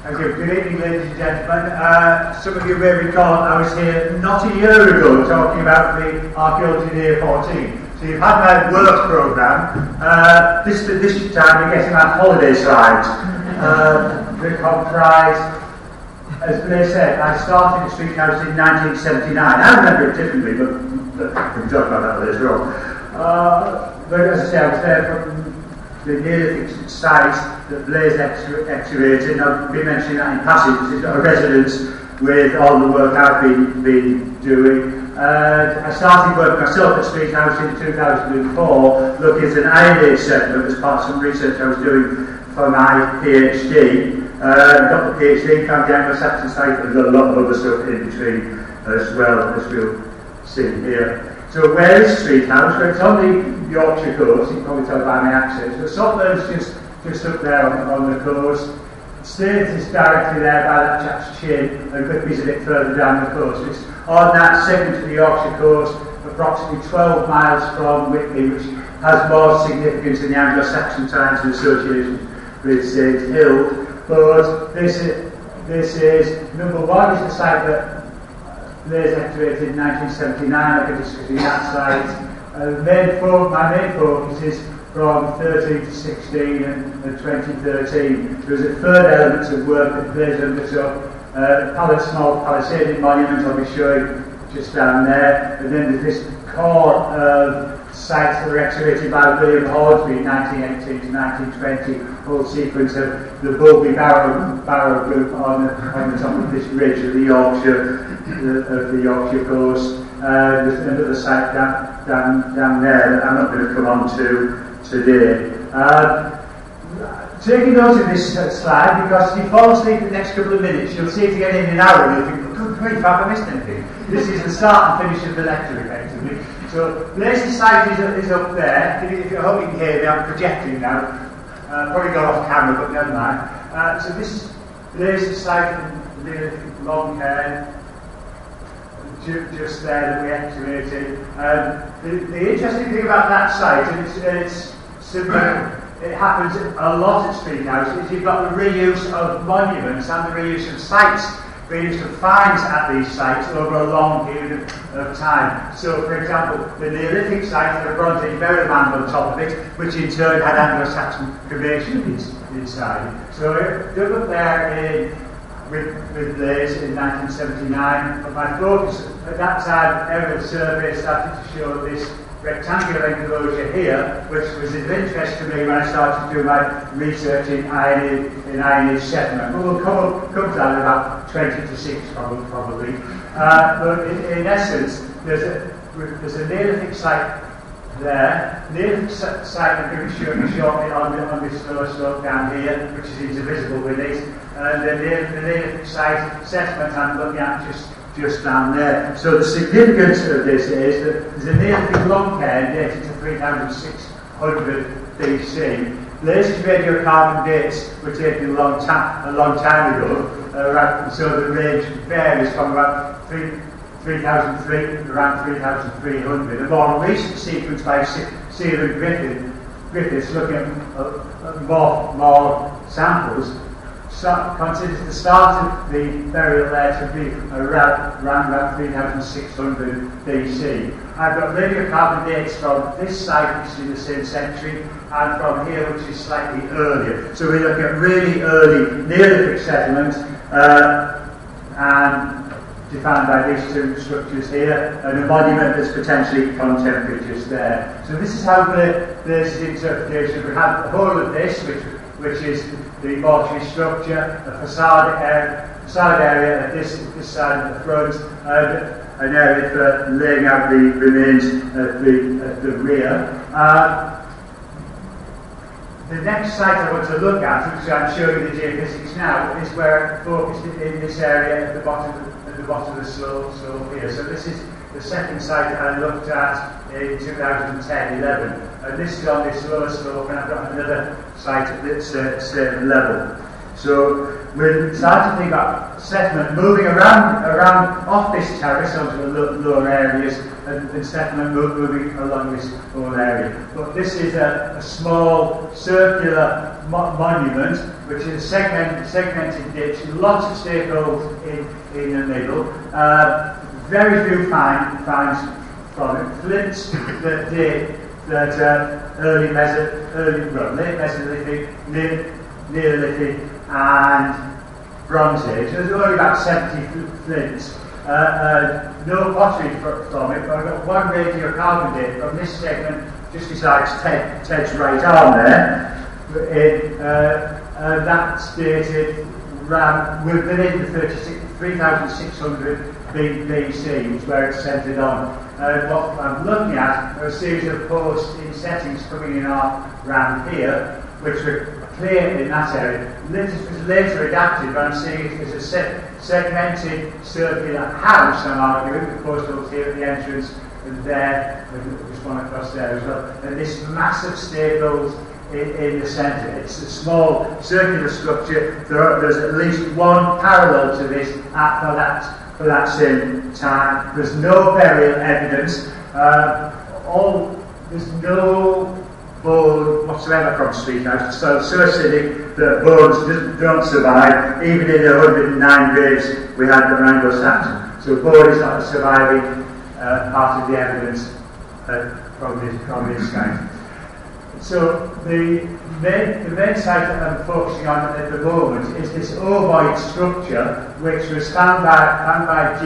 Thank you. Good evening, ladies and gentlemen. Some of you may recall I was here not a year ago talking about the archaeology in year 14. So you've had my work programme. This time you're getting my holiday slides. They comprise, as Blair said, I started the street house in 1979. I remember it differently, but we can talk about that later on. But as I say, I was there from the Neolithic site that Blair's excavated, and I'll be mentioning that in passage. It's got a residence with all the work I've been doing. I started working myself at Street House in 2004, looking at an Iron Age settlement as part of some research I was doing for my PhD. Got the PhD, found the Anglo-Saxon site, and there's a lot of other stuff in between as well, as we'll see here. So where is Street House? Well, it's on the Yorkshire coast, you can probably tell by my accent. So Scotland's just up there on the coast. Staines is directly there by that chap's chin, and a good piece of it further down the coast. It's on that segment of the Yorkshire coast, approximately 12 miles from Whitby, which has more significance in the Anglo-Saxon times and association with St Hill. But this is number one, is the site that Blair's excavated in 1979, like I discussed in that site. My main focus is from 13 to 16 and 2013. There's a third element of work that Blair's undertook. Small palisaded monument I'll be showing just down there. And then there's this core of sites that were excavated by William Hornsby in 1918 to 1920, whole sequence of the Bulby Barrow Group on the top of this ridge of the Yorkshire coast. There's another site down there that I'm not going to come on to today. Taking note of this slide, because if you fall asleep in the next couple of minutes, you'll see it again in an hour and you'll think, good grief, have I missed anything? This is the start and finish of the lecture, effectively. So, Blair's site is up there. If you're hoping you can hear me, I'm projecting now. Probably got off camera, but never mind. So this is Blair's site in Neolithic Longcairn, just there that we excavated. The interesting thing about that site, and it's similar, it happens a lot at Street House, is you've got the reuse of monuments and the reuse of sites. Reuse of finds at these sites over a long period of time. So, for example, the Neolithic site had a Bronze Age burial mound on top of it, which in turn had Anglo-Saxon cremation inside. So, dug up there with Blair's in 1979. But my focus at that time, aerial survey started to show this rectangular enclosure here, which was of interest to me when I started to do my research in Iron Age settlement. But we'll come to that in about 20 to 6 probably. But in essence, there's a Neolithic site there. Neolithic site I'm going to show you shortly on this lower slope down here, which is invisible with it. And the Neolithic site settlement I'm looking at just down there. So the significance of this is that there's a Neolithic Longcairn dated to 3600 BC. Latest radiocarbon dates were taken a long time ago, so the range varies from about 3003 around 3300. A more recent sequence by Seal and Griffiths looking at more samples considers the start of the burial there to be around about 3600 BC. I've got radiocarbon dates from this site, which is in the same century, and from here, which is slightly earlier. So we look at really early Neolithic settlement, and defined by these two structures here, and a monument that's potentially contemporary just there. So this is how there's the interpretation. We have the whole of this, which is the mortuary structure, a facade area at this side of the front, and an area for laying out the remains at the rear. The next site I want to look at, which I'm showing the geophysics now, is where I focused in this area at the bottom of the slope here. So this is the second site I looked at in 2010-11, and this is on this lower slope, and I've got another site at the same level. So we're starting to think about settlement moving around off this terrace onto the lower areas, and settlement moving along this whole area. But this is a small circular monument, which is a segmented ditch, lots of staples in the middle, very few finds from it, flints that date that late Mesolithic, Neolithic and Bronze Age. There's only about 70 flints. No pottery from it, but I've got one radiocarbon date from this segment just besides Ted's right arm there. That's dated within the 3600 BC, is where it's centred on. What I'm looking at are a series of post-in settings coming in around here, which were clear in that area. This was later adapted, but I'm seeing it as a segmented circular house, I'm arguing, the postals here at the entrance, and there, there's one across there as well. And this massive stables in the centre. It's a small circular structure. There's at least one parallel to this for that same time. There's no burial evidence. There's no bone whatsoever from Street House. So acidic that bones don't survive. Even in the 109 graves we had from Anglo-Saxon. So bone is not a surviving part of the evidence from this kind. So the main site that I'm focusing on at the moment is this ovoid structure, which was found by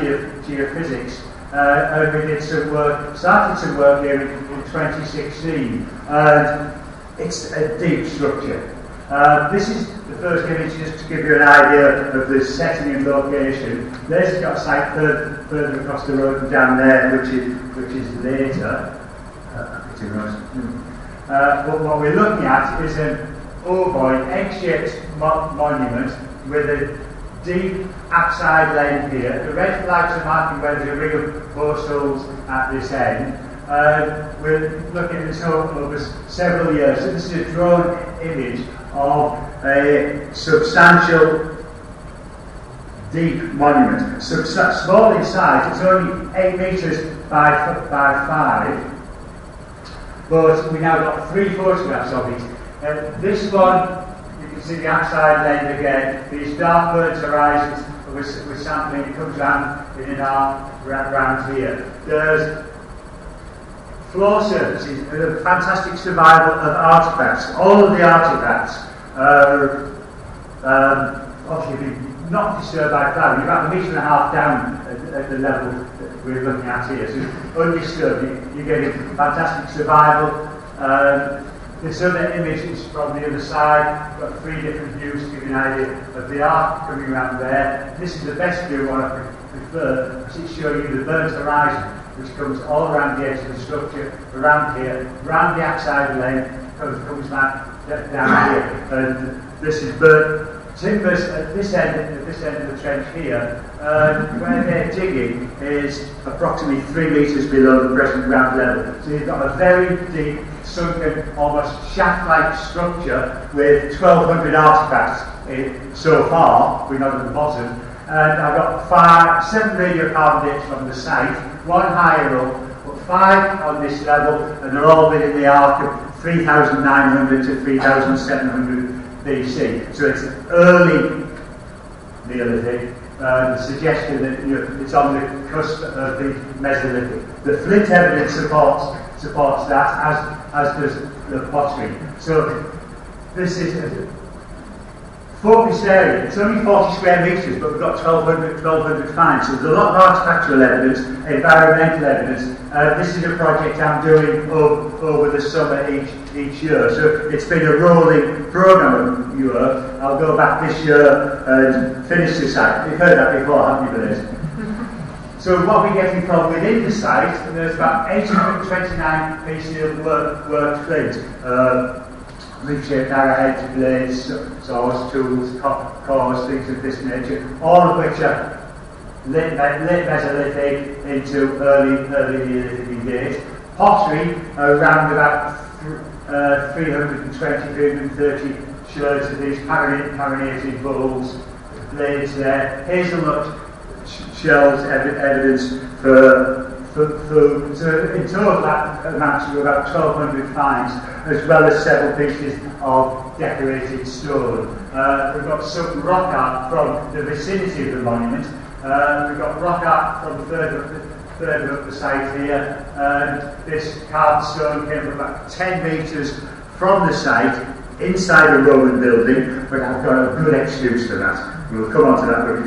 geophysics, and we did started some work here in 2016, and it's a deep structure. This is the first image, just to give you an idea of the setting and location. There's got a site further across the road and down there, which is later. But what we're looking at is an ovoid, egg-shaped monument with a deep upside lane here. The red flags are marking where there's a ring of post holes at this end. We're looking at this over several years. So this is a drone image of a substantial deep monument. Small in size, it's only 8 metres by 5. But we now got 3 photographs of it. This one, you can see the outside lane again. These dark burnt horizons with sampling, it comes round in an arc round here. There's floor surfaces, a fantastic survival of artefacts. All of the artefacts are obviously not disturbed by cloud. You're about 1.5 meters down at the level that we're looking at here. So undisturbed, you're getting fantastic survival. This other image is from the other side. We've got 3 different views to give you an idea of the arc coming around there. This is the best view, one I prefer, because it's showing you the burnt horizon, which comes all around the edge of the structure, around here, around the outside lane, comes back down here. And this is burnt timbers at this end of the trench here. Where they're digging is approximately 3 metres below the present ground level. So you've got a very deep, sunken, almost shaft-like structure with 1,200 artefacts so far. We're not at the bottom. And I've got 7 radiocarbon dates from the site, 1 higher up, but 5 on this level, and they're all within the arc of 3,900 to 3,700 BC. So it's early Neolithic. The suggestion that it's on the cusp of the Mesolithic. The flint evidence supports that, as does the pottery. So this is a focused area. It's only 40 square metres, but we've got 1,200 finds. So there's a lot of artifactual evidence, environmental evidence. This is a project I'm doing over the summer each year. So it's been a rolling programme of work. I'll go back this year and finish the site. You've heard that before, haven't you, Liz? So what we're getting from within the site, there's about 829 pieces of worked flint. Ring-shaped arrowheads, blades, saws, tools, cores, things of this nature, all of which are late Mesolithic into early Neolithic date. Pottery around about 320, 330 sherds of these carinated bowls, blades there. Hazelnut shells, evidence for food. So in total that amounts to about 1,200 finds, as well as several pieces of decorated stone. We've got some rock art from the vicinity of the monument. We've got rock art from further up the site here. This carved stone came from about 10 metres from the site, inside a Roman building, but I've got a good excuse for that. We'll come on to that when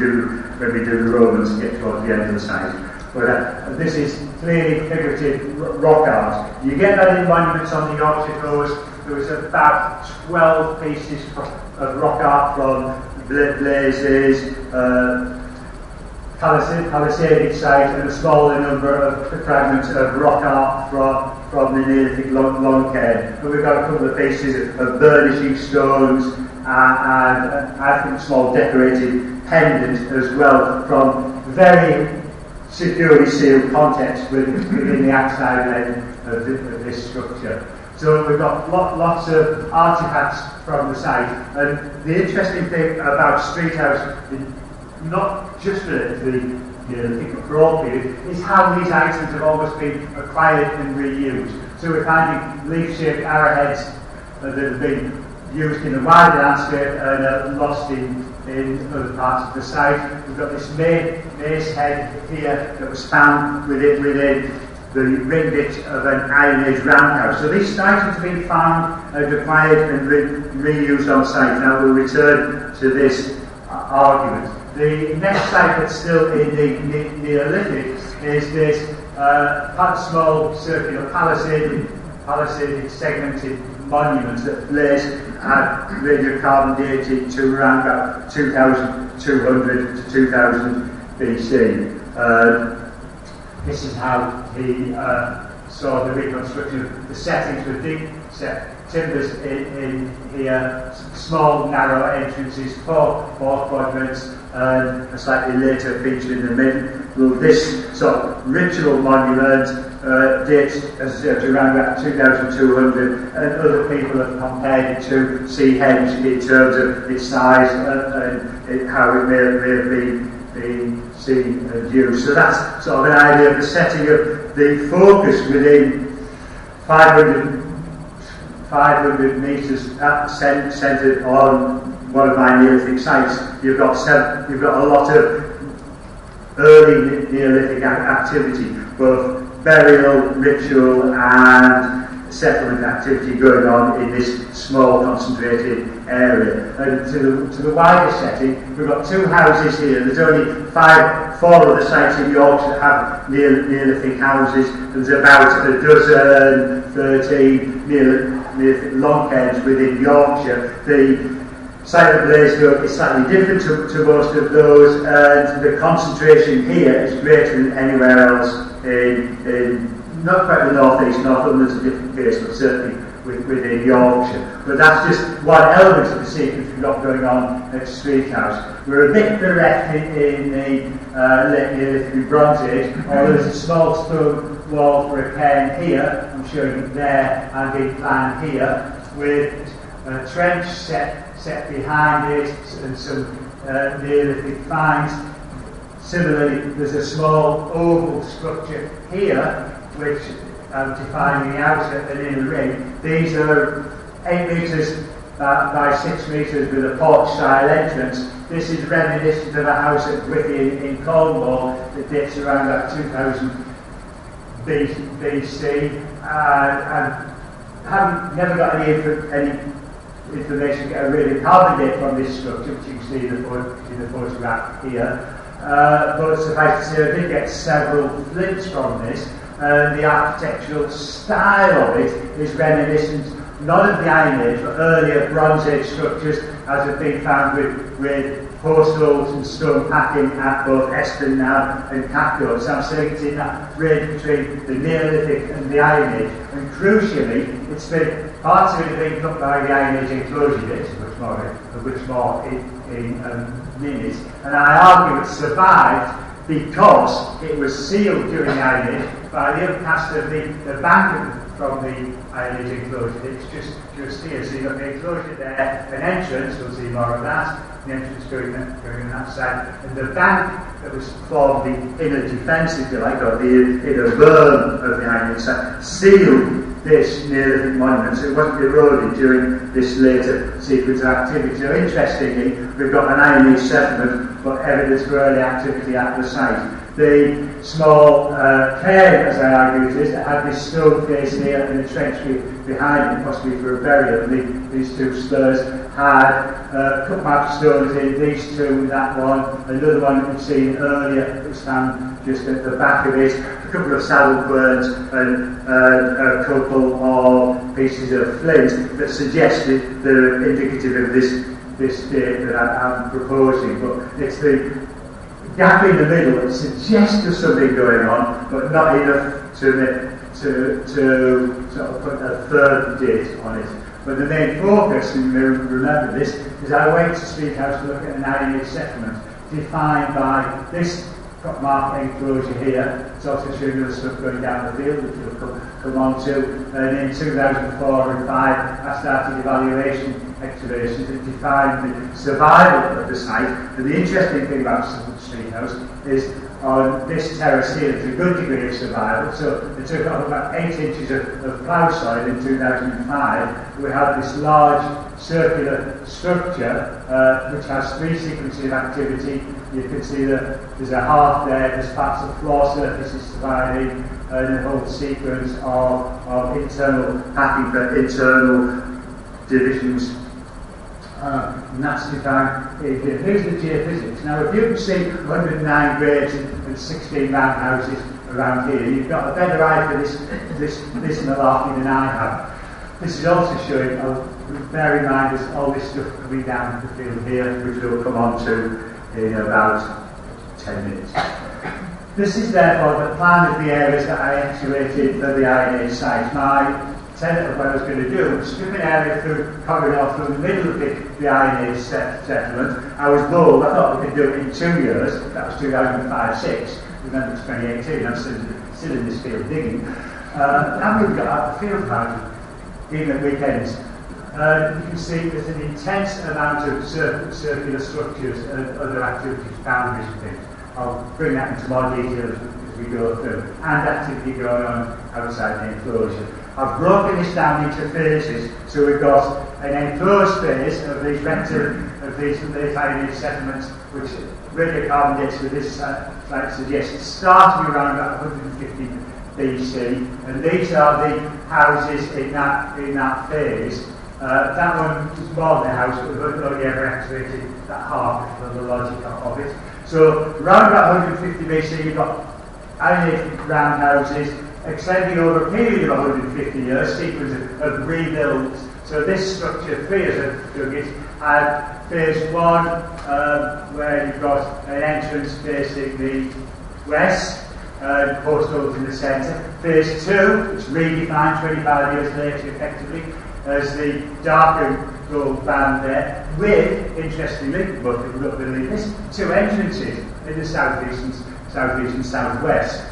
we do the Romans, get towards the end of the site. But this is clearly figurative rock art. You get that in monuments on the Yorkshire coast. There was about 12 pieces of rock art from blazes, palisaded site, and a smaller number of fragments of rock art from the Neolithic Longhead. But we've got a couple of pieces of burnishing stones and I think a small decorated pendant as well from very securely sealed contents within the outside end of this structure. So we've got lots of artefacts from the site, and the interesting thing about Street House, not just for the Neolithic but for all periods, is how these items have always been acquired and reused. So we're finding leaf-shaped arrowheads that have been used in the wider landscape and are lost in other parts of the site. We've got this Macehead here that was found within the ring bit of an Iron Age roundhouse. So these items have been found and acquired and reused on site. Now we'll return to this argument. The next site that's still in the Neolithic is this small circular palisaded segmented monument that lays radiocarbon dated to around about 2200 to 2000 BC. This is how he saw the reconstruction of the settings with deep set timbers in here, small narrow entrances, four quadrants, and a slightly later feature in the middle. Well, this sort of ritual monument dates to around about 2200, and other people have compared it to Macehead in terms of its size and how it may have been seen and used. So that's sort of an idea of the setting of the focus within 500 metres centred on one of my Neolithic sites. You've got a lot of early Neolithic activity, both burial, ritual and settlement activity going on in this small concentrated area. And to the wider setting, we've got two houses here. There's only four other sites in Yorkshire that have Neolithic houses. There's about a dozen, 13 Neolithic longheads within Yorkshire. The site of Blaisdell is slightly different to most of those, and the concentration here is greater than anywhere else in not quite the northeast. Northumberland's a different case, but certainly within Yorkshire. But that's just one element of the sequence we've got going on at Street House. We're a bit bereft in the late Neolithic Bronze Age, although there's a small stone wall for a cairn here, I'm showing it there, and in plan here, with a trench set behind it and some Neolithic finds. Similarly, there's a small oval structure here, which I'm defining the outer and inner ring. These are 8 metres by 6 metres with a porch-style entrance. This is reminiscent of a house at Withy in Cornwall that dates around about 2000 BC. And haven't never got any information to get a really carbon date from this structure, which you can see in the photograph here. But suffice to say, I did get several flints from this, and the architectural style of it is reminiscent not of the Iron Age, but earlier Bronze Age structures, as have been found with post holes and stone packing at both Eston now and Catcoat. So I'm saying it's in that range between the Neolithic and the Iron Age. And crucially, it's been parts of it have been cut by the Iron Age Enclosure dates, which more in a minute. And I argue it survived because it was sealed during the Iron Age by the upcast of the bank from the Age Enclosure. It's just here. So you've got the enclosure there, an entrance, we'll see more of that, the entrance going on that side, and the bank that was formed the inner defence, if you like, or the inner berm of the Iron Age, sealed this Neolithic monument, so it wasn't eroded during this later sequence of activity. So interestingly, we've got an Iron Age settlement, but evidence for early activity at the site. The small cairn, as I argue it is, that had this stone face here and a trench behind it, possibly for a burial, and these two slurs had cut marked stones in, these two, that one, another one that we've seen earlier that was found just at the back of it, a couple of saddle querns and a couple of pieces of flint that suggested they're indicative of this date that I'm proposing. But it's the gap in the middle that suggests there's something going on, but not enough to sort of put a third date on it. But the main focus, and you remember this, is I went to Speed House to look at an Iron Age settlement defined by this marked enclosure here. It's also showing other stuff going down the field, which we'll come on to. And in 2004 and 5, I started evaluation excavations that defined the survival of the site. And the interesting thing about Speed House is on this terrace here, there's a good degree of survival. So they took off about 8 inches of plough soil in 2005. We have this large circular structure which has 3 sequences of activity. You can see that there's a half there, there's parts of floor surfaces surviving, and a whole sequence of internal packing for internal divisions. And that's defined here. Here's the geophysics. Now, if you can see 109 graves and 16 roundhouses around here, you've got a better eye for this malarkey than I have. This is also showing, bear in mind, there's all this stuff coming down the field here, which we'll come on to in about 10 minutes. This is therefore the plan of the areas that I excavated for the Iron Age site. My tenet of what I was going to do was strip an area through corridor through the middle of the Iron Age settlement. I was bold, I thought we could do it in 2 years. That was 2005-6. Remember, it's 2018, I'm still in this field digging. Now we've got out the field value, even at weekends. You can see there's an intense amount of circular structures and other activities, boundaries and things. I'll bring that into more detail as we go through. And activity going on outside the enclosure. I've broken this down into phases. So we've got an enclosed phase of these late Iron Age settlements, which radiocarbon dates with this site suggests starting around about 150 BC. And these are the houses in that phase. That one is more than a house, but we've only ever excavated that half for the logic of it. So, around about 150 BC, you've got Iron Age roundhouses extending over a period of 150 years, sequence of rebuilds. So, this structure, 3 years of it, had phase 1, where you've got an entrance facing the west, post holes in the centre. Phase 2, which redefined 25 years later, effectively, as the darker gold band there, with, interestingly, but you will believe this, 2 entrances in the southeast and southwest.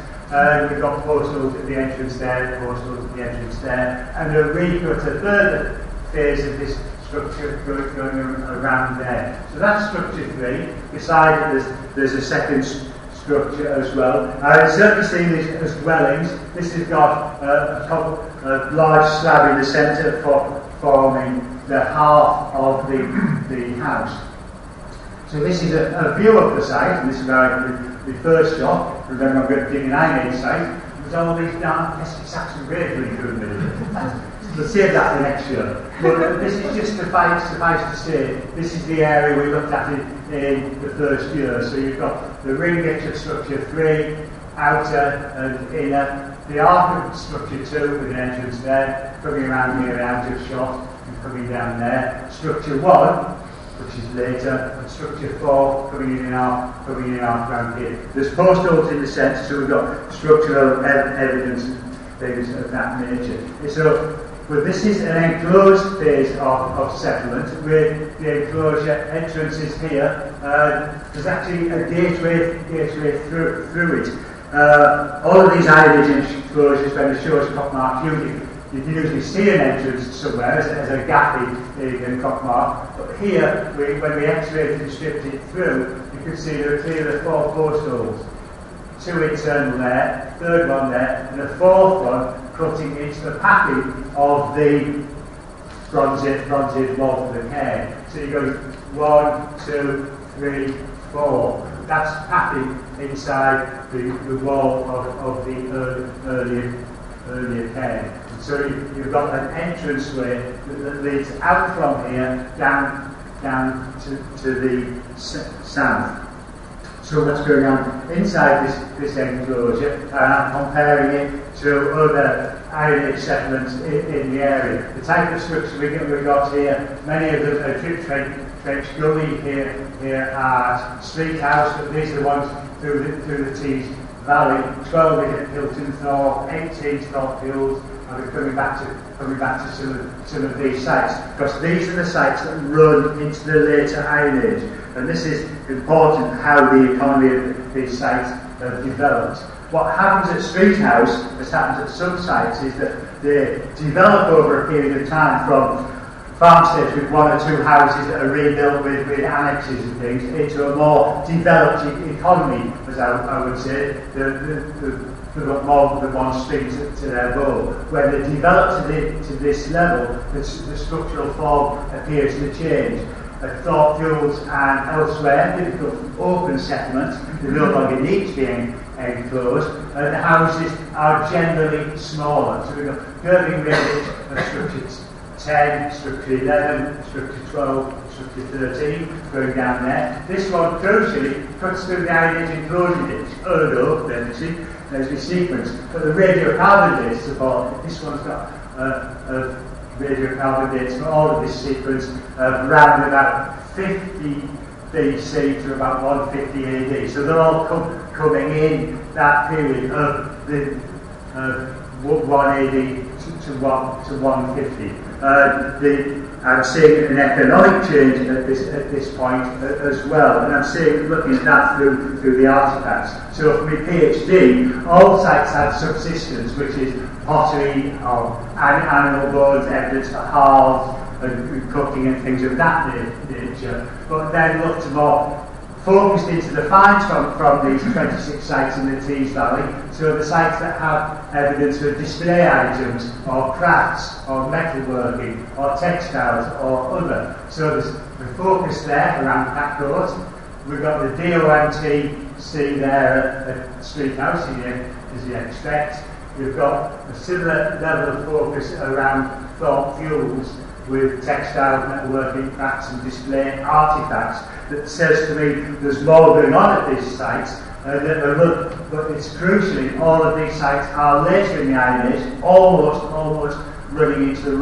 We've got post holes at the entrance there, post holes at the entrance there, and a recut, a further phase of this structure going around there. So that's structure 3. Beside it, there's a second structure as well. I've certainly seen these as dwellings. This has got a large slab in the centre forming the half of the house. So this is a view of the site, and this is the first shot. Remember, I'm going to dig an Iron Age site. There's all these dark Anglo-Saxon graves running through the middle of it. We'll save that for next year. But this is just suffice to say, this is the area we looked at in the first year. So you've got the ring of structure 3, outer and inner, the arc of structure 2 with an entrance there, coming around here out of shot and coming down there. Structure 1, which is later, and structure 4 coming in and out around here. There's post holes in the centre, so we've got structural evidence and things of that nature. So, but this is an enclosed phase of settlement with the enclosure entrances here. There's actually a gateway through it. All of these Age enclosures, when the shows top mark, you can usually see an entrance somewhere as a gap in cock mark, but here, when we excavated and stripped it through, you can see there are clearly 4 post holes. 2 internal there, 3rd one there, and a 4th one cutting into the papping of the bronzed wall for the cairn. So you go 1, 2, 3, 4. That's papping inside the wall of the earlier cairn. So you've got an entranceway that leads out from here down to the south. So what's going on inside this enclosure, and I'm comparing it to other Iron Age settlements in the area. The type of structure we got here, many of them are drip trench gully here are street house, but these are the ones through the Tees Valley. 12 in Hilton Thorpe, 18 Thorpe Hills, and we're coming back to some of these sites, because these are the sites that run into the later Iron Age, and this is important how the economy of these sites have developed. What happens at Street House, as happens at some sites, is that they develop over a period of time from farmsteads with 1 or 2 houses that are rebuilt with annexes and things into a more developed economy, as I would say. They've got more than 1 string to their bow. When they develop to this level, the structural form appears to change. At Thorpe Hills and elsewhere, they become open settlements. They no longer need to be enclosed, and the houses are generally smaller. So we've got building range of structure 10, structure 11, structure 12, structure 13, going down there. This one, crucially, cuts through the Age Enclosure ditch. Then you see, there's the sequence. But the radiocarbon dates support, this one's got radiocarbon dates for all of this sequence around about 50 BC to about 150 AD. So they're all coming in that period of 1 AD to 150. I'm seeing an economic change at this point as well, and I'm seeing, looking at that through the artifacts. So for my PhD, all sites had subsistence, which is pottery or animal bones, evidence for hearths and cooking and things of that nature, but then looked more focused into the finds from these 26 sites in the Tees Valley, so the sites that have evidence for display items or crafts or metalworking or textiles or other. So there's the focus there around Packcourt. We've got the DOMTC there at Street House, as you expect. We've got a similar level of focus around Thorpe Fuels with textile, metalworking, crafts and display artifacts. That says to me there's more going on at these sites, but it's crucially all of these sites are later in the Iron Age, almost running into the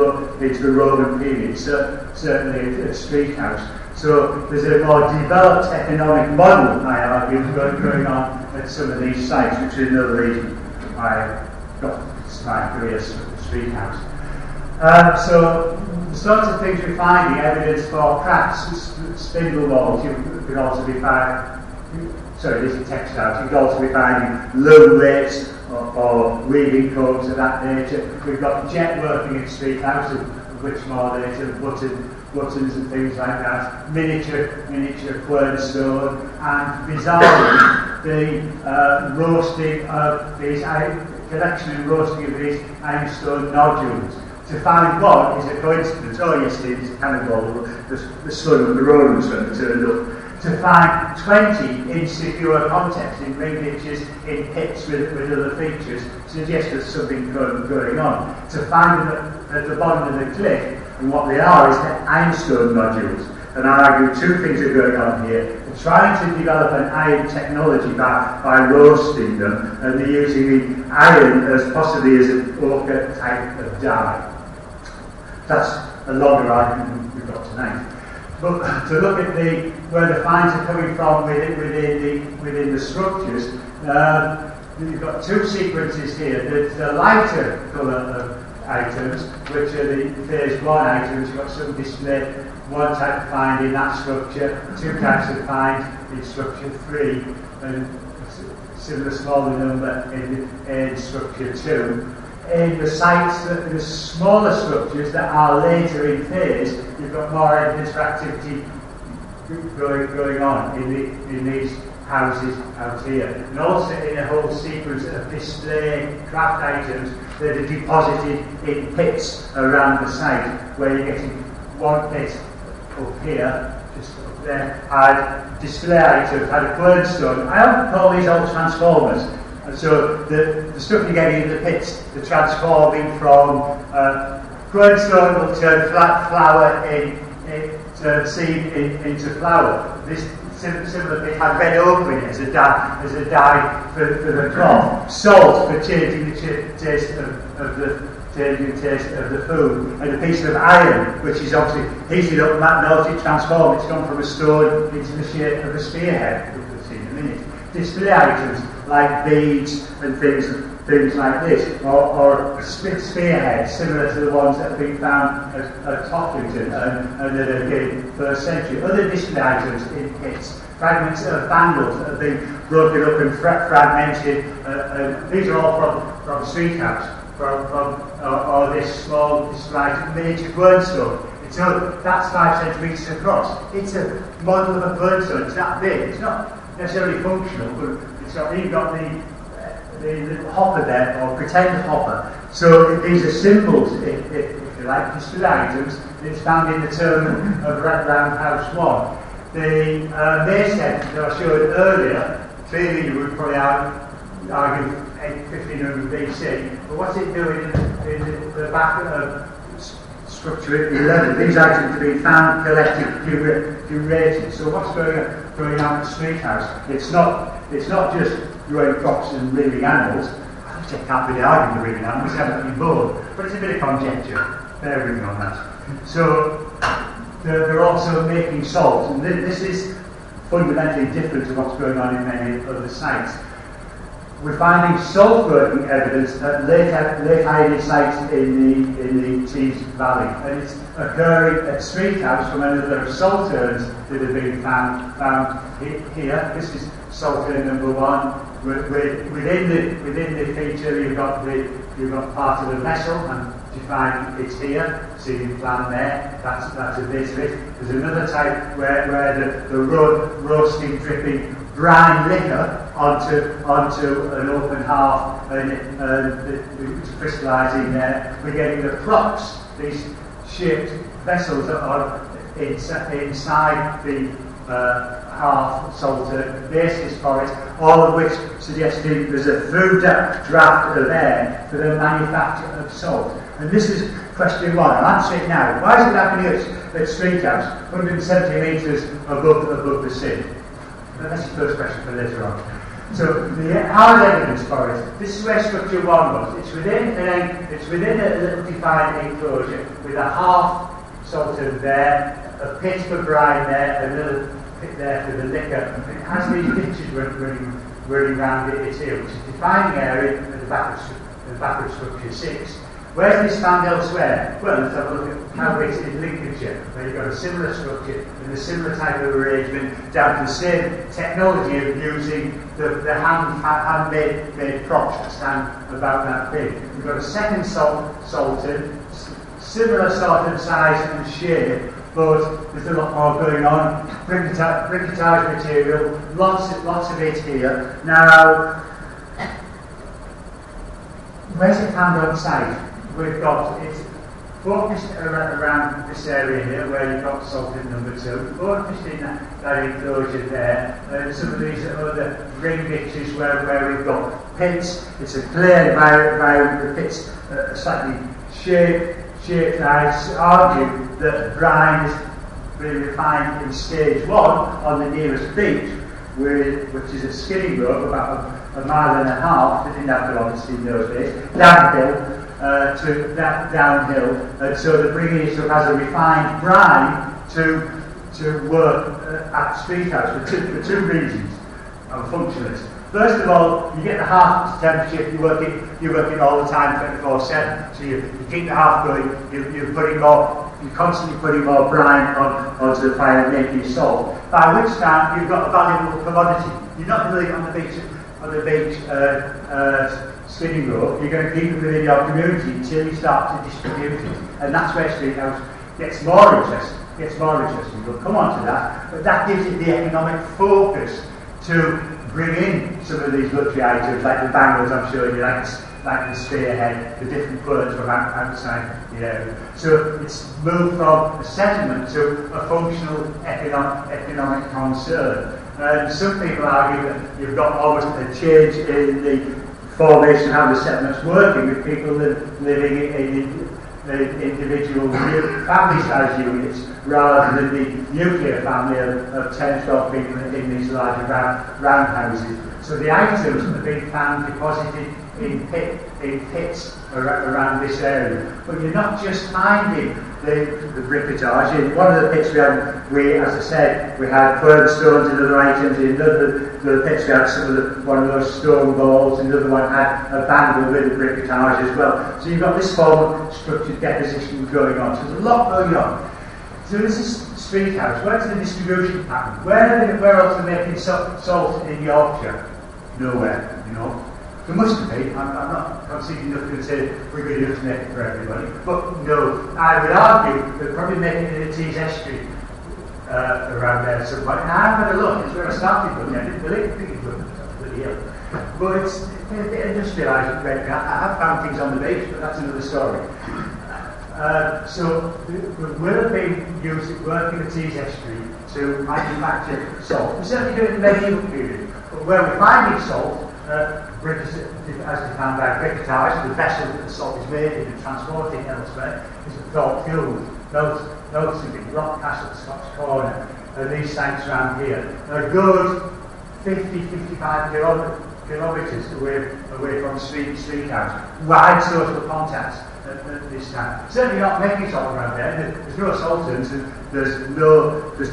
Roman period, certainly at Street House. So there's a more developed economic model, I argue, going on at some of these sites, which is another reason I got my career at Street House. So the sorts of things we're finding, evidence for crafts, spindle walls, you could also be finding, sorry, these are textiles, you could also be finding loom rates or weaving combs of that nature. We've got jet working at Street House, of which more later, buttons and things like that, miniature quernstone, and bizarrely, the roasting of these, collection and roasting of these ironstone nodules. To find one is a coincidence. Oh yes, it's a cannonball, the son of the Romans when it turned up. To find 20 in secure context, in ring ditches, in pits with other features, suggests there's something going on. To find them at the bottom of the cliff, and what they are is the ironstone nodules. And I argue 2 things are going on here. They're trying to develop an iron technology by roasting them, and they're using the iron as possibly as an ochre type of dye. That's a longer argument than we've got tonight. But to look at where the finds are coming from within the structures, you've got 2 sequences here. There's the lighter colour of items, which are the phase 1 items. You've got some display, 1 type of find in that structure, 2 types of find in structure 3, and similar smaller number in structure 2. in the sites, the smaller structures that are later in phase, you've got more evidence for activity going on in these houses out here. And also in a whole sequence of display craft items that are deposited in pits around the site, where you're getting one pit up here, just up there, had display items, had a quernstone. I often call these all transformers. And so the stuff you're getting in the pits, the transforming from quernstone will turn flat flour turn seed into flour. This similar pit had red ochre in it as a dye for the cloth. Salt for changing the taste of the food, and a piece of iron, which is obviously heated up, melted, transformed. It's gone from a stone into the shape of a spearhead, which we'll see in a minute. Display items like beads and things like this, or spearheads similar to the ones that have been found at Toffington and that are dated first century. Other display items in pits, fragments of vandals that have been broken up and fragmented. These are all from street house, or this small display miniature quernstone. That's 5 centimetres across. It's a model of a quernstone. It's that big. It's not necessarily functional, but you've got the hopper there, or pretend hopper. So these are symbols, if you like, display items. It's found in the term of Roundhouse 1. The Macehead that I showed earlier, clearly you would probably argue 1500 BC, but what's it doing in the back of structure 11? These items have been found, collected, curated. So what's going on at the street house? It's not just growing crops and breeding animals. I can't really argue the breeding animals, they haven't been born. But it's a bit of conjecture. Bear with me on that. So they're also making salt, and this is fundamentally different to what's going on in many other sites. We're finding salt working evidence at late iron sites in the Tees Valley, and it's occurring at Street House from another salt urns that have been found here. This is salt urn number 1. Within the feature, you've got part of the vessel, and defined it's here. See the plan there. That's a bit of it. There's another type where the roasting, dripping brine liquor onto an open half, and it's crystallising there. We're getting the crocks, these shaped vessels that are inside the half salted basis for it, all of which suggesting there's a through draft of air for the manufacture of salt. And this is question 1. I'll answer it now. Why is it happening at Street House, 170 metres above the sea? That's the first question for later on. So, hard evidence for it. This is where structure 1 was. It's within a little defined enclosure with a half salted there, a pit for brine there, a little pit there for the liquor. It has these ditches running around it. It's here, which is a defining area at the back of structure 6. Where does this stand elsewhere? Well, let's have a look at how it's in Lincolnshire, where you've got a similar structure and a similar type of arrangement, down to the same technology of using the handmade props that stand about that big. We've got a second salted, similar sort of size and shape, but there's a lot more going on. Briquetage material, lots of it here. Now, where's it found on site? We've got it focused around this area here, where you've got salted number 2, focused in that enclosure there, and some of these other ring ditches where we've got pits. It's a clear environment. The pits are slightly shaped. I argue that brine is really refined in stage 1 on the nearest beach, which is a skidding rope about a mile and a half. They didn't have to obviously in those days. Downhill to that downhill, and so they're bringing it up as a refined brine to work at Street House for two reasons. I'm functionalist. First of all, you get the half temperature. You work it all the time, 24/7. So you keep the half going. You're constantly putting more brine onto the fire and making salt. By which time you've got a valuable commodity. You're not doing it on the beach on the beach skidding rope, you're going to keep it within your community until you start to distribute it. And that's where street house gets more interesting. We'll come on to that. But that gives it the economic focus to bring in some of these luxury items, like the bangles I'm showing you, like the spearhead, the different clothes from outside the area. So it's moved from a settlement to a functional economic concern. And some people argue that you've got almost a change in the formation of how the settlement's working, with people living in individual family-sized units rather than the nuclear family of 10, 12 people in these larger round houses. So the items have been found deposited in pits around this area. But you're not just finding the briquetage. In one of the pits as I said, we had further stones and other items. In another pits we had one of those stone balls, and another one had a bangle with the briquetage as well. So you've got this form of structured deposition going on. So there's a lot going on. So this is street house. Where's the distribution pattern? Where else are they making salt in Yorkshire? Nowhere, There must be. I'm not conceding nothing to say we're going to make it for everybody. But no, I would argue they're probably making it in the Tees Estuary around there at some point. And I've had a look. It's where I started looking. I didn't believe it was bloody hell. But it's a bit industrialised. I have found things on the beach, but that's another story. So we will have been used to work in the Tees Estuary to manufacture salt. We certainly do it in the medieval period. But where we're finding salt, as defined by briquetage, the vessel that the salt is made in and transported elsewhere, is a thought fuel. Those in Rock Castle, Scots Corner, and these sites around here are a good 50-55 kilometres away from street house. Wide social contacts at this time. Certainly not making salt around there. There's no saltons, and there's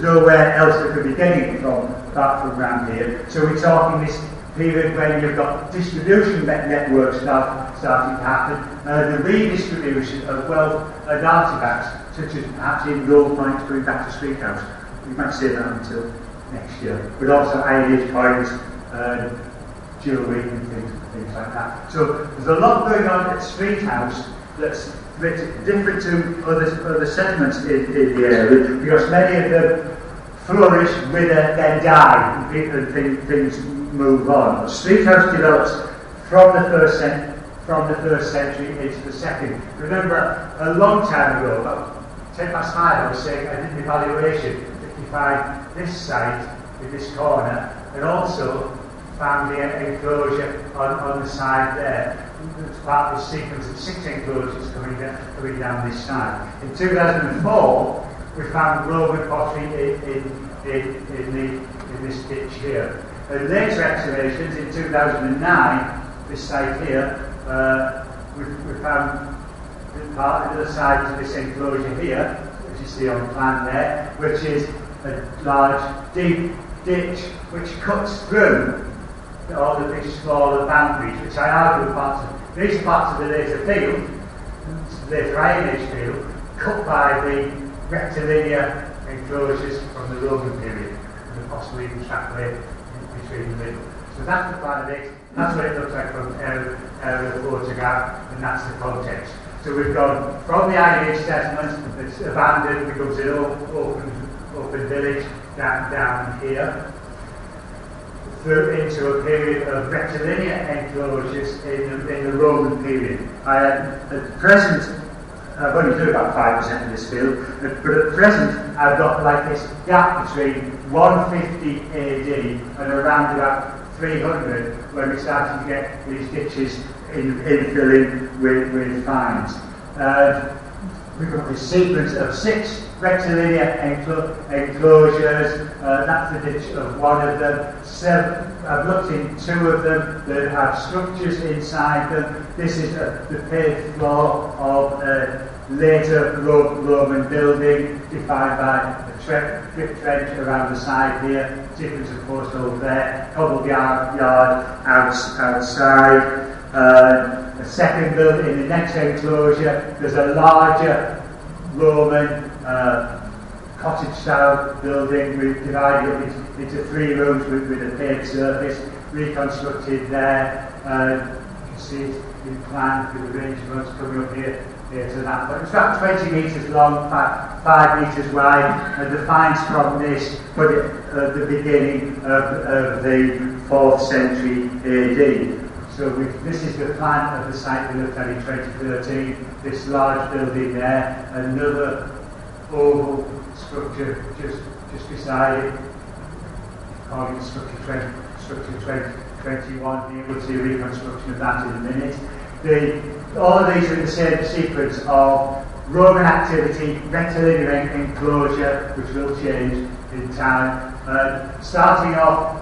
nowhere else that could be getting it from apart from around here. So we're talking this period when you've got distribution networks starting to happen, the redistribution of wealth and artefacts, such as perhaps in gold coins going back to street house. We might say that until next year. But also Iron Age coins, jewellery and things like that. So there's a lot going on at street house that's different to other settlements in the area, because many of them flourish, wither, then die, and things move on. Street house develops from the first century into the second. Remember, a long time ago, about 5 past, I was saying I did an evaluation to find this site in this corner, and also found the enclosure on the side there. It's part of the sequence of 6 enclosures coming down this side. In 2004, we found Roman pottery in this ditch here. And later excavations in 2009, this site here, we found part of the other side to this enclosure here, which you see on the plan there, which is a large, deep ditch which cuts through all of these smaller boundaries, which I argue are these are parts of the later field, later Iron Age field, cut by the rectilinear enclosures from the Roman period, and possibly even extrapolate between the middle. So that's the plan of it. That's what it looks like from aerial photograph, and that's the context. So we've gone from the Iron Age settlement that's abandoned, becomes an open village down here, through into a period of rectilinear enclosures in the Roman period. At present, I've only done about 5% of this field, but at present I've got like this gap between 150 AD and around about 300 when we started to get these ditches infilling with fines. We've got this sequence of 6 rectilinear enclosures. That's the ditch of one of them. 7, I've looked in 2 of them that have structures inside them. This is the paved floor of a later Roman building, defined by a drip trench around the side here. Difference of course over there. Cobbled yard outside. A second building in the next enclosure. There's a larger Roman cottage-style building. We've divided it into 3 rooms with a paved surface, reconstructed there. You can see it in plan with the range of rooms coming up here to that. But it's about 20 metres long, 5 metres wide, and the finds from this put it at the beginning of the 4th century AD. So this is the plan of the site we looked at in 2013. This large building there, another oval structure just beside it. Calling it structure 2021. You will see a reconstruction of that in a minute. All of these are in the same sequence of Roman activity, rectilinear enclosure, which will change in time. Starting off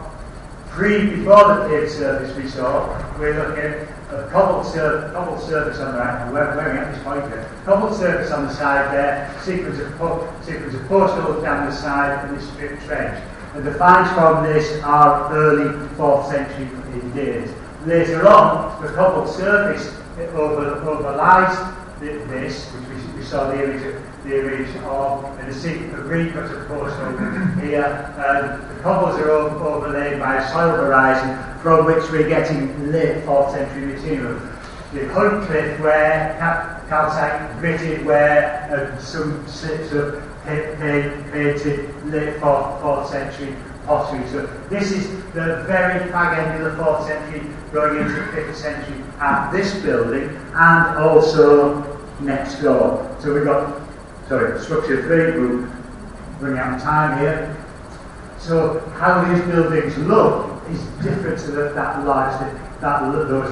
before the paved surface we saw, we're looking at a cobbled surface on the right. We're at this point here. Cobbled surface on the side there, sequence of portals down the side, and this strip trench. And the finds from this are early 4th century in days. Later on, the cobbled surface overlies this, which we saw the image of, and a sequence of recut of portal here. The cobbles are overlaid by a soil horizon from which we're getting late 4th century material. The Hunt Cliff, where calcite gritted, where some slips of painted late 4th century pottery. So this is the very fag end of the 4th century going into the 5th century at this building and also next door. So we've got, structure 3, we'll bring out time here. So how these buildings look is different to those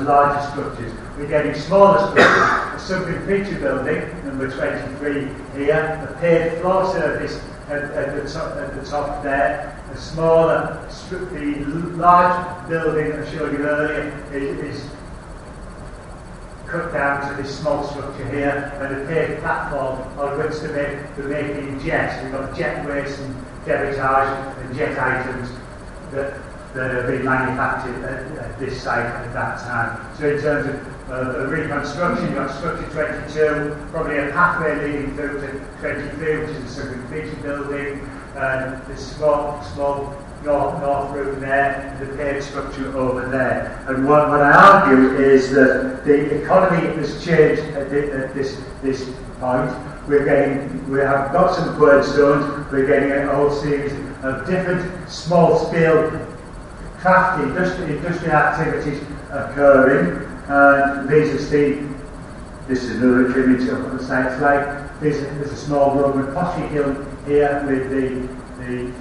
larger structures. We're getting smaller structures. A sunken feature building, number 23 here, a paved floor surface at the top there. A smaller, the large building I showed you earlier is cut down to this small structure here, and a paved platform on which they're making jets. We've got jet waste and debitage and jet items that have been manufactured at this site at that time. So in terms of reconstruction, you've got structure 22, probably a pathway leading through to 23, which is a sunken feature building, this small north room there, the paved structure over there. And what I argue is that the economy has changed at this point. We have got some quernstones, we're getting a whole series of different small-scale craft industrial activities occurring. This is another image of what the site's like. There's a small Roman pottery kiln here with the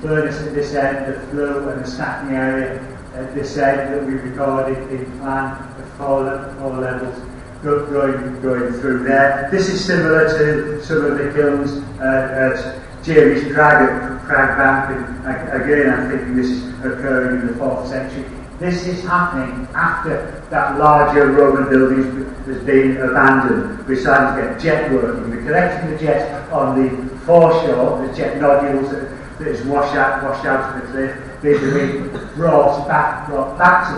furnace at this end, the flue and the stacking area at this end that we recorded in plan at 4 levels going through there. This is similar to some of the kilns at Jamie's Crag at Cragbank, and again I'm thinking this is occurring in the 4th century. This is happening after that larger Roman building has been abandoned. We're starting to get jet working. We're collecting the jet on the foreshore, the jet nodules that is washed out of the cliff. These are being brought back to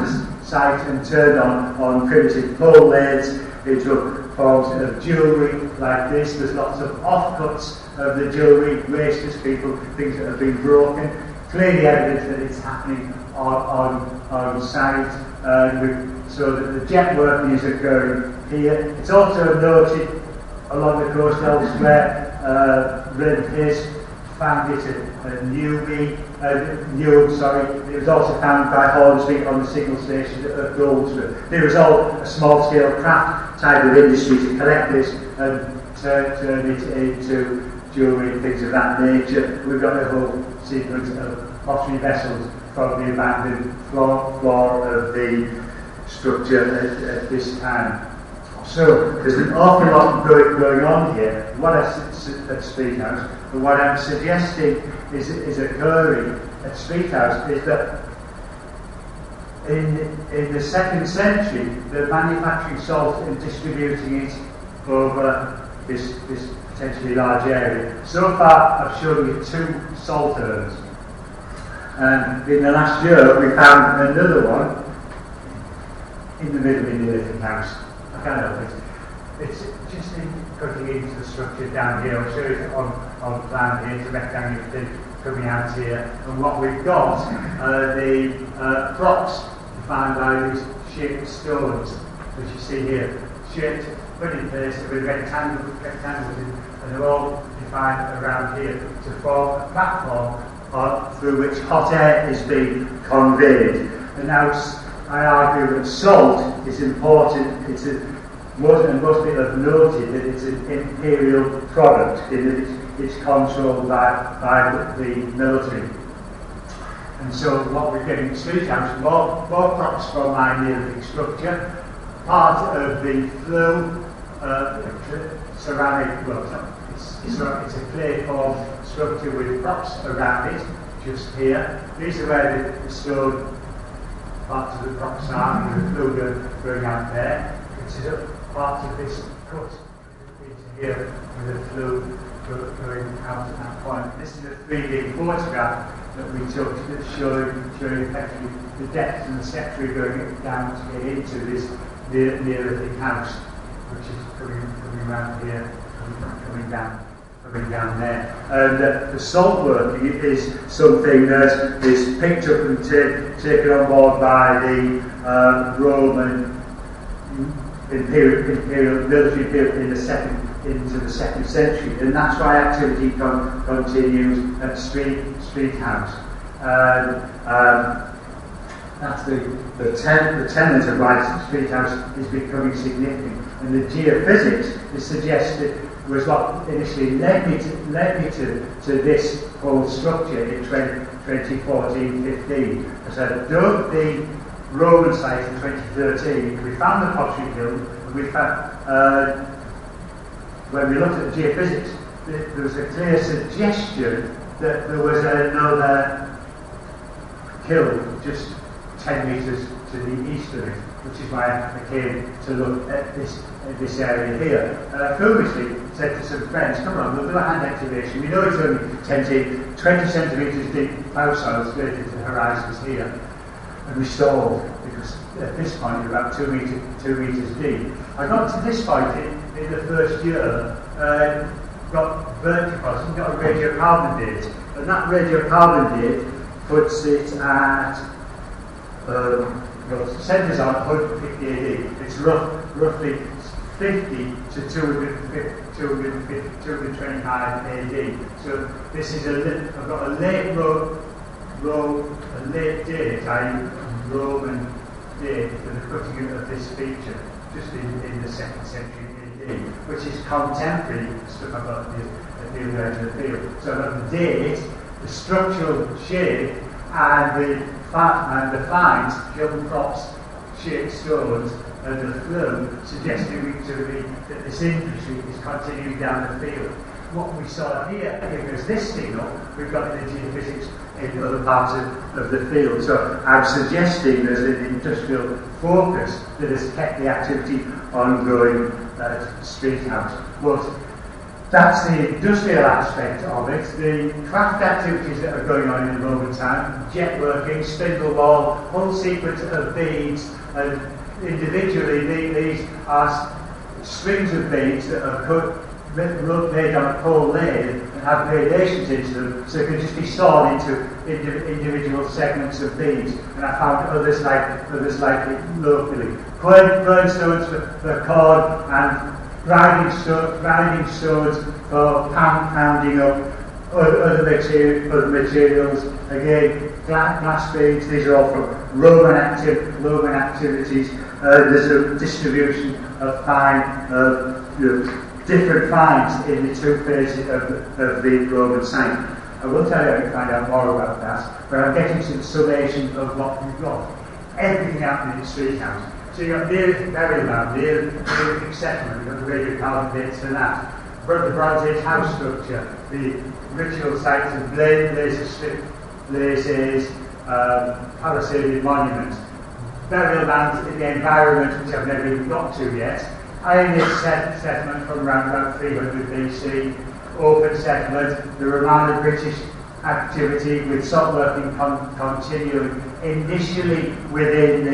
the site and turned on primitive pole lathes into forms of jewellery like this. There's lots of offcuts of the jewellery, wastes, things that have been broken. Clearly evidence that it's happening on site, so that the jet working is occurring here. It's also noted along the coast elsewhere. Red Pace found it at Newham. It was also found by Hornsby on the signal station at Goldsworth. There was all a small-scale craft type of industry to collect this and turn it into jewellery and things of that nature. We've got a whole sequence of pottery vessels from the abandoned floor of the structure at this time. So there's an awful lot going on here. What at Street House, but what I'm suggesting is occurring at Street House is that in the 2nd century, they're manufacturing salt and distributing it over this potentially large area. So far, I've shown you 2 salt urns. And in the last year, we found another one in the middle of the Neolithic house. I can't help it. it's just cutting into the structure down here. I'll show you on plan here. It's a rectangular thing coming out here. And what we've got are the props defined by these shaped stones, which you see here. Shaped, put in place with rectangles, and they're all defined around here to form a platform through which hot air is being conveyed. And now I argue that salt is important. It's most people have noted that it's an imperial product in that it's controlled by the military. And so what we're getting in Street House, more props from my Neolithic structure, part of the flue ceramic, it's a clay form structure with props around it, just here. These are where the stone parts of the props are, and the flue going out there. Consider part of this cut into here with the flue going out at that point. This is a 3D photograph that we took that's showing effectively the depth and the steps we're going down to get into this Neolithic house, which is coming around here, coming down there. And the salt working is something that is picked up and taken on board by the Roman imperial military into the second century, and that's why activity continues at Street House. That's the tenement of why Street House is becoming significant, and the geophysics is suggested was what initially led me to this whole structure in 2014-15. As I dug the Roman site in 2013, we found the pottery kiln, and we found, when we looked at the geophysics, there was a clear suggestion that there was another kiln just 10 metres to the east of it, which is why I came to look at this area here. And I foolishly said to some friends, come on, we'll do a hand excavation. We know it's only 20 centimetres deep plough soil slated to the horizons here. And we stalled, because at this point you're about 2 metres deep. I got to this point in the first year, got burnt deposit, got a radiocarbon date, and that radiocarbon date puts it at centres on 150 AD. It's roughly 50 to 225 AD. So this is I've got a late date, i.e. Roman date for the cutting of this feature, just in the 2nd century AD, which is contemporary stuff I've got at the other end of the field. So I've got the date, the structural shape, and the fines, kiln props, shaped stones, and the flue, suggesting to me that this industry is continuing down the field. What we saw here gives this signal we've got in the geophysics in other parts of the field. So I'm suggesting there's an industrial focus that has kept the activity ongoing at Street House. But that's the industrial aspect of it. The craft activities that are going on in the Roman time, jet working, spindle wall, whole sequence of beads, and individually these are strings of beads that are laid on a pole lathe and have gradations into them, so it can just be sawed into individual segments of beads. And I found others like it locally. Quernstones for cord, and grinding stones for pounding up other materials. Again, glass beads. These are all from Roman activities. There's a distribution of different finds in the two phases of the Roman site. I will tell you how to find out more about that, but I'm getting to the summation of what we've got. Everything happening in Street House. So you've got Neolithic burial mound, Neolithic settlement, you've got the radiocarbon dates for that. The Bronze Age house structure, the ritual sites of blazes, palisaded monuments, burial mounds in the environment, which I've never even got to yet. Iron Age settlement from around about 300 BC, open settlement, the Romano-British activity with salt working continuing initially within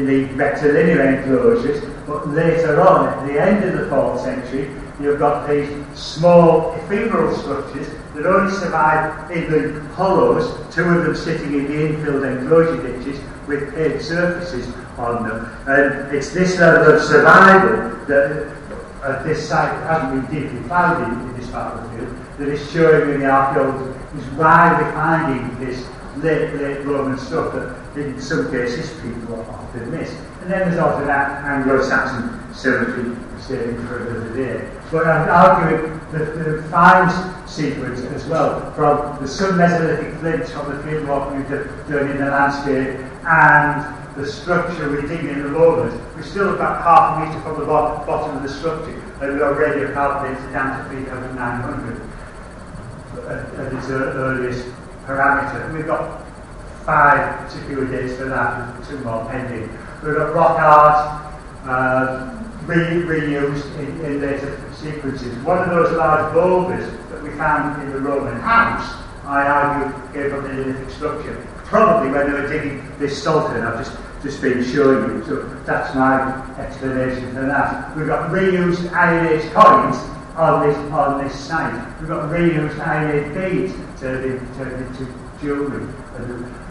the rectilinear enclosures, But later on, at the end of the 4th century, you've got these small ephemeral structures that only survive in the hollows, 2 of them sitting in the infilled enclosure ditches with paved surfaces on them. And it's this level of survival that at this site that hasn't been deeply ploughed in this part of the field that is showing in the archaeology is why we're finding this late Roman stuff that in some cases people often miss. And then there's also that Anglo-Saxon cemetery saving for another day. But I'm arguing that the finds sequence as well, from the some Mesolithic flints from the field walk we've done in the landscape and the structure we dig in the Romans, we're still about half a metre from the bottom of the structure, and we've already calculated down to 3,900 at its earliest parameter. We've got 5 secure dates for that, with 2 more pending. We've got rock art reused in later sequences. One of those large boulders that we found in the Roman house, I argue, gave up the Neolithic structure. Probably when they were digging this Sultan I've just been showing you. So that's my explanation for that. We've got reused Iron Age coins on this site. We've got reused Iron Age beads turned into jewellery.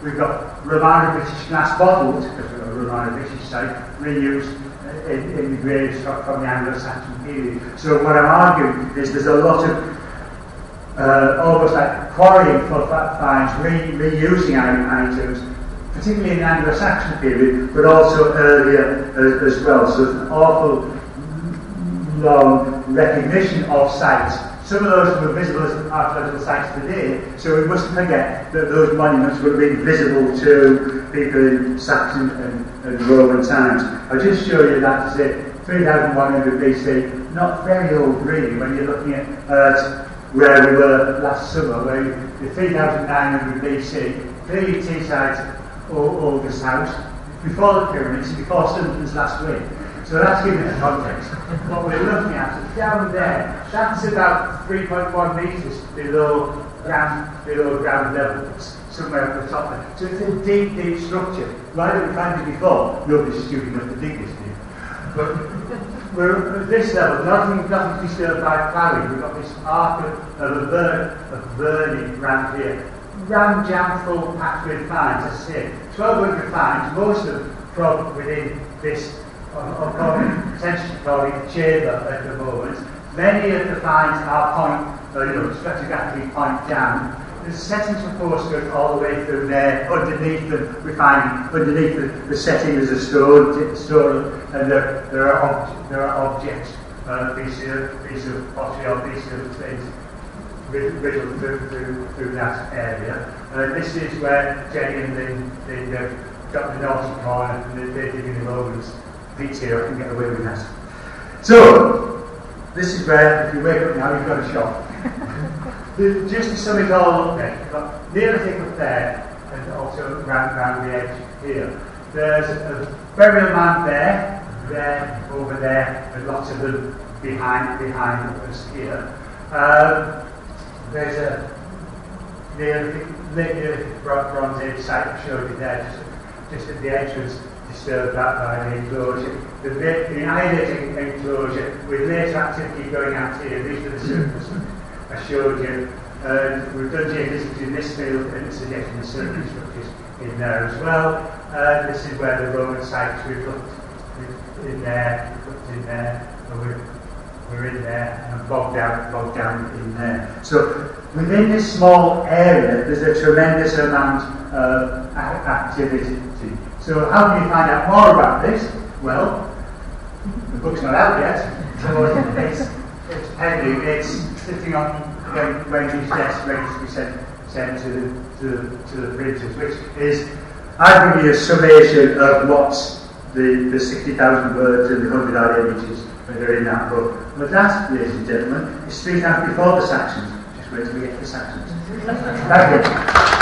We've got Romano British glass bottles, because we've got a Romano British site, reused in the graves from the Anglo-Saxon period. So what I'm arguing is there's a lot of almost like quarrying for finds, reusing items, particularly in the Anglo-Saxon period, but also earlier as well. So there's an awful long recognition of sites. Some of those were visible as archaeological sites today, so we mustn't forget that those monuments would have been visible to people in Saxon and Roman times. I'll just show you that to say 3100 BC, not very old really when you're looking at where we were last summer, where the 3900 BC, clearly Teesside's oldest house, before the pyramids, before Stonington's last week. So that's giving us context. What we're looking at is down there, that's about 3.1 metres below ground level, somewhere at the top there. So it's a deep, deep structure. Why didn't we find it before? Nobody's stupid enough to dig this thing. But we're at this level, nothing disturbed by ploughing. We've got this arc of burning round here. Ram jam full packed with finds, as I say. 1,200 finds, most of them from within this, potentially calling it chamber at the moment. Many of the finds are stratigraphically point down. There's settings for postcode all the way through there. Underneath them, we find underneath the setting there's a stone, and there are objects, piece of pottery or piece of things riddled through that area. This is where Jenny and Lynn got the naughty corner, and they're digging the Romans. Pete's here, I can get away with that. So, this is where, if you wake up now, you've got a shock. Just to sum it all up then, you've got Neolithic up there, and also round the edge here. There's a burial mound there, over there, and lots of them behind us here. There's a late Neolithic Bronze Age site I showed you there, just at the entrance, disturbed that by the enclosure. The Iron Age Enclosure, with later activity going out here, these are the surface I showed you. We've done geophysics in this field and suggesting the surface structures in there as well. This is where the Roman sites we've looked in there, and we're in there, and bogged down in there. So within this small area, there's a tremendous amount of activity. So how can you find out more about this? Well, the book's not out yet, so it's pending. It's sitting on Wendy's desk, ready to be sent to the printers, which is, I've given you a summation of what's the 60,000 words and the 100 odd images that are in that book. But that, ladies and gentlemen, is 3 times before the Saxons. Just wait till we get to the Saxons. Thank you.